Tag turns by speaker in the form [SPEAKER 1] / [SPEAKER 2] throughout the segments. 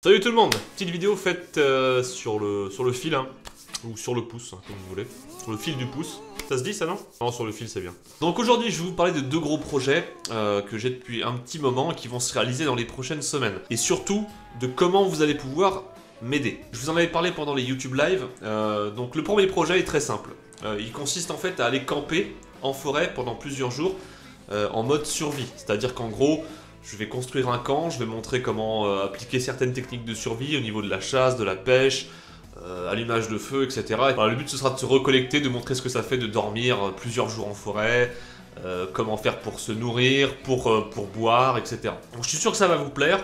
[SPEAKER 1] Salut tout le monde, petite vidéo faite sur le fil, hein, ou sur le pouce, hein, comme vous voulez. Sur le fil du pouce. Ça se dit ça, non? Non, sur le fil c'est bien. Donc aujourd'hui je vais vous parler de deux gros projets que j'ai depuis un petit moment et qui vont se réaliser dans les prochaines semaines. Et surtout, de comment vous allez pouvoir m'aider. Je vous en avais parlé pendant les YouTube Live. Donc le premier projet est très simple. Il consiste en fait à aller camper en forêt pendant plusieurs jours en mode survie. C'est-à-dire qu'en gros, je vais construire un camp, je vais montrer comment appliquer certaines techniques de survie au niveau de la chasse, de la pêche, allumage de feu, etc. Et voilà, le but ce sera de se recollecter, de montrer ce que ça fait de dormir plusieurs jours en forêt, comment faire pour se nourrir, pour boire, etc. Donc je suis sûr que ça va vous plaire.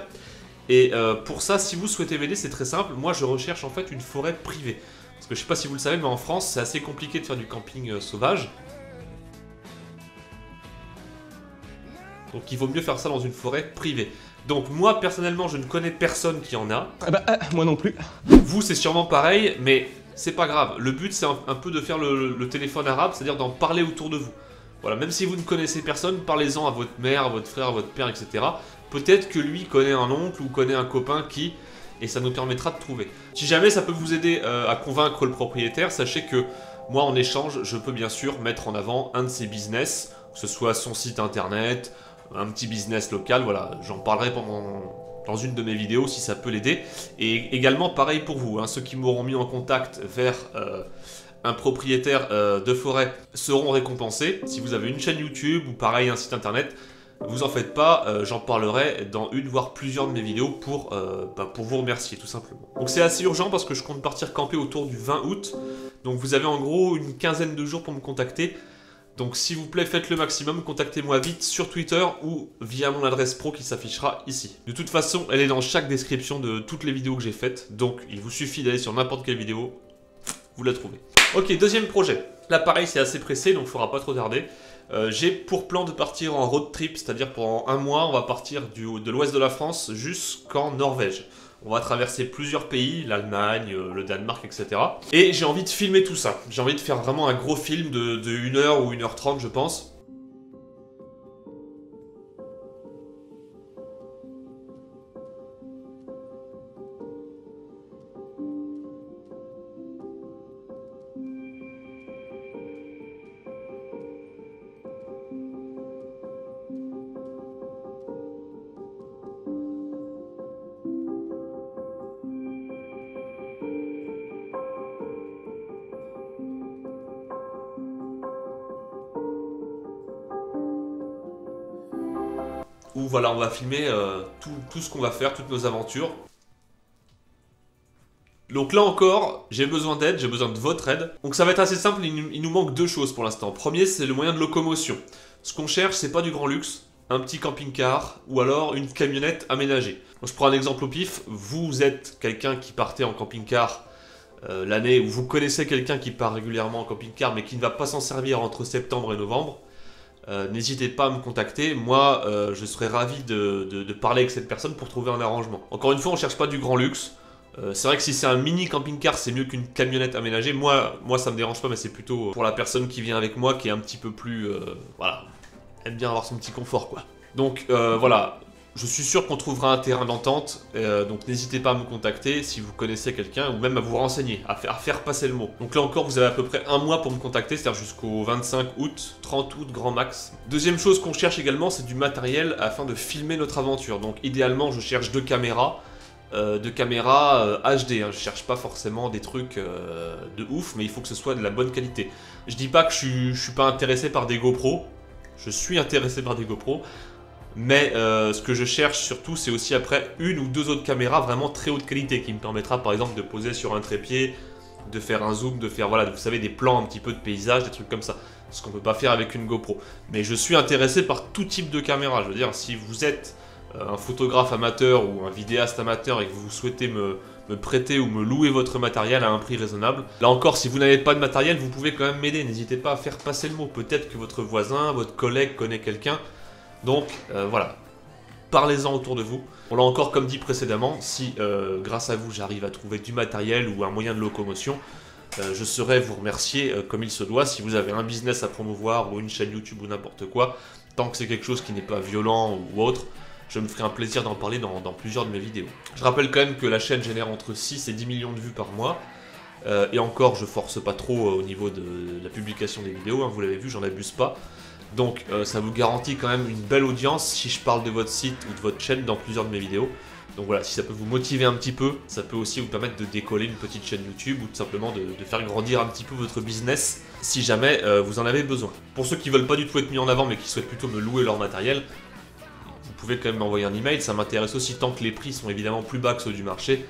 [SPEAKER 1] Et pour ça, si vous souhaitez m'aider, c'est très simple. Moi je recherche en fait une forêt privée. Parce que je sais pas si vous le savez, mais en France c'est assez compliqué de faire du camping sauvage. Donc il vaut mieux faire ça dans une forêt privée. Donc moi personnellement je ne connais personne qui en a.
[SPEAKER 2] Moi non plus.
[SPEAKER 1] Vous c'est sûrement pareil, mais c'est pas grave. Le but c'est un peu de faire le téléphone arabe, c'est-à-dire d'en parler autour de vous. Voilà, même si vous ne connaissez personne, parlez-en à votre mère, à votre frère, à votre père, etc. Peut-être que lui connaît un oncle ou connaît un copain qui... Et ça nous permettra de trouver. Si jamais ça peut vous aider à convaincre le propriétaire, sachez que moi en échange, je peux bien sûr mettre en avant un de ses business, que ce soit son site internet, un petit business local, voilà, j'en parlerai dans une de mes vidéos si ça peut l'aider. Et également pareil pour vous, hein, ceux qui m'auront mis en contact vers un propriétaire de forêt seront récompensés. Si vous avez une chaîne YouTube ou pareil un site internet, vous en faites pas, j'en parlerai dans une voire plusieurs de mes vidéos pour vous remercier tout simplement. Donc c'est assez urgent parce que je compte partir camper autour du 20 août, donc vous avez en gros une quinzaine de jours pour me contacter. Donc s'il vous plaît, faites le maximum, contactez-moi vite sur Twitter ou via mon adresse pro qui s'affichera ici. De toute façon, elle est dans chaque description de toutes les vidéos que j'ai faites, donc il vous suffit d'aller sur n'importe quelle vidéo, vous la trouvez. Ok, deuxième projet. Là pareil, c'est assez pressé, donc il ne faudra pas trop tarder. J'ai pour plan de partir en road trip, c'est-à-dire pendant un mois, on va partir de l'ouest de la France jusqu'en Norvège. On va traverser plusieurs pays, l'Allemagne, le Danemark, etc. Et j'ai envie de filmer tout ça. J'ai envie de faire vraiment un gros film de 1h ou 1h30, je pense. Où voilà, on va filmer tout ce qu'on va faire, toutes nos aventures. Donc là encore, j'ai besoin d'aide, j'ai besoin de votre aide. Donc ça va être assez simple, il nous manque deux choses pour l'instant. Premier, c'est le moyen de locomotion. Ce qu'on cherche, c'est pas du grand luxe, un petit camping-car ou alors une camionnette aménagée. Donc je prends un exemple au pif, vous êtes quelqu'un qui partait en camping-car l'année, ou vous connaissez quelqu'un qui part régulièrement en camping-car mais qui ne va pas s'en servir entre septembre et novembre. N'hésitez pas à me contacter, moi je serais ravi de parler avec cette personne pour trouver un arrangement. Encore une fois, on ne cherche pas du grand luxe. C'est vrai que si c'est un mini camping-car, c'est mieux qu'une camionnette aménagée. Moi ça me dérange pas, mais c'est plutôt pour la personne qui vient avec moi qui est un petit peu plus... voilà, aime bien avoir son petit confort quoi. Donc voilà, je suis sûr qu'on trouvera un terrain d'entente, donc n'hésitez pas à me contacter si vous connaissez quelqu'un ou même à vous renseigner, à faire passer le mot. Donc là encore, vous avez à peu près un mois pour me contacter, c'est-à-dire jusqu'au 25 août, 30 août grand max. Deuxième chose qu'on cherche également, c'est du matériel afin de filmer notre aventure. Donc idéalement, je cherche deux caméras HD, hein. Je cherche pas forcément des trucs de ouf, mais il faut que ce soit de la bonne qualité. Je dis pas que je suis pas intéressé par des GoPro, je suis intéressé par des GoPro, mais ce que je cherche surtout, c'est aussi après une ou deux autres caméras vraiment très haute qualité qui me permettra par exemple de poser sur un trépied, de faire un zoom, de faire voilà, vous savez, des plans un petit peu de paysage, des trucs comme ça. Ce qu'on peut pas faire avec une GoPro. Mais je suis intéressé par tout type de caméra. Je veux dire, si vous êtes un photographe amateur ou un vidéaste amateur et que vous souhaitez me prêter ou me louer votre matériel à un prix raisonnable, là encore, si vous n'avez pas de matériel, vous pouvez quand même m'aider. N'hésitez pas à faire passer le mot. Peut-être que votre voisin, votre collègue connaît quelqu'un. Donc voilà, parlez-en autour de vous. On l'a encore comme dit précédemment, si grâce à vous j'arrive à trouver du matériel ou un moyen de locomotion, je saurais vous remercier comme il se doit. Si vous avez un business à promouvoir ou une chaîne YouTube ou n'importe quoi, tant que c'est quelque chose qui n'est pas violent ou autre, je me ferai un plaisir d'en parler dans plusieurs de mes vidéos. Je rappelle quand même que la chaîne génère entre 6 et 10 millions de vues par mois. Et encore, je force pas trop au niveau de la publication des vidéos, hein, vous l'avez vu, j'en abuse pas. Donc ça vous garantit quand même une belle audience si je parle de votre site ou de votre chaîne dans plusieurs de mes vidéos. Donc voilà, si ça peut vous motiver un petit peu, ça peut aussi vous permettre de décoller une petite chaîne YouTube ou tout simplement de faire grandir un petit peu votre business si jamais vous en avez besoin. Pour ceux qui veulent pas du tout être mis en avant mais qui souhaitent plutôt me louer leur matériel, vous pouvez quand même m'envoyer un email, ça m'intéresse aussi tant que les prix sont évidemment plus bas que ceux du marché.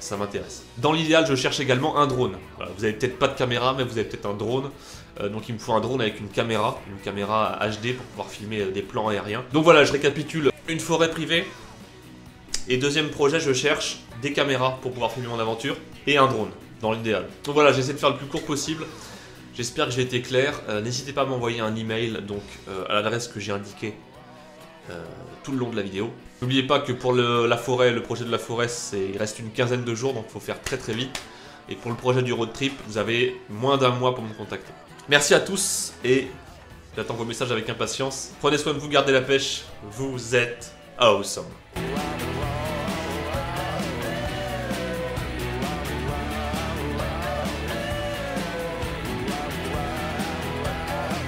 [SPEAKER 1] Ça m'intéresse. Dans l'idéal, je cherche également un drone. Voilà, vous avez peut-être pas de caméra, mais vous avez peut-être un drone. Donc il me faut un drone avec une caméra HD pour pouvoir filmer des plans aériens. Donc voilà, je récapitule. Une forêt privée. Et deuxième projet, je cherche des caméras pour pouvoir filmer mon aventure. Et un drone, dans l'idéal. Donc voilà, j'essaie de faire le plus court possible. J'espère que j'ai été clair. N'hésitez pas à m'envoyer un email donc, à l'adresse que j'ai indiquée tout le long de la vidéo. N'oubliez pas que pour la forêt, le projet de la forêt, il reste une quinzaine de jours, donc il faut faire très très vite. Et pour le projet du road trip, vous avez moins d'un mois pour me contacter. Merci à tous et j'attends vos messages avec impatience. Prenez soin de vous, gardez la pêche, vous êtes awesome.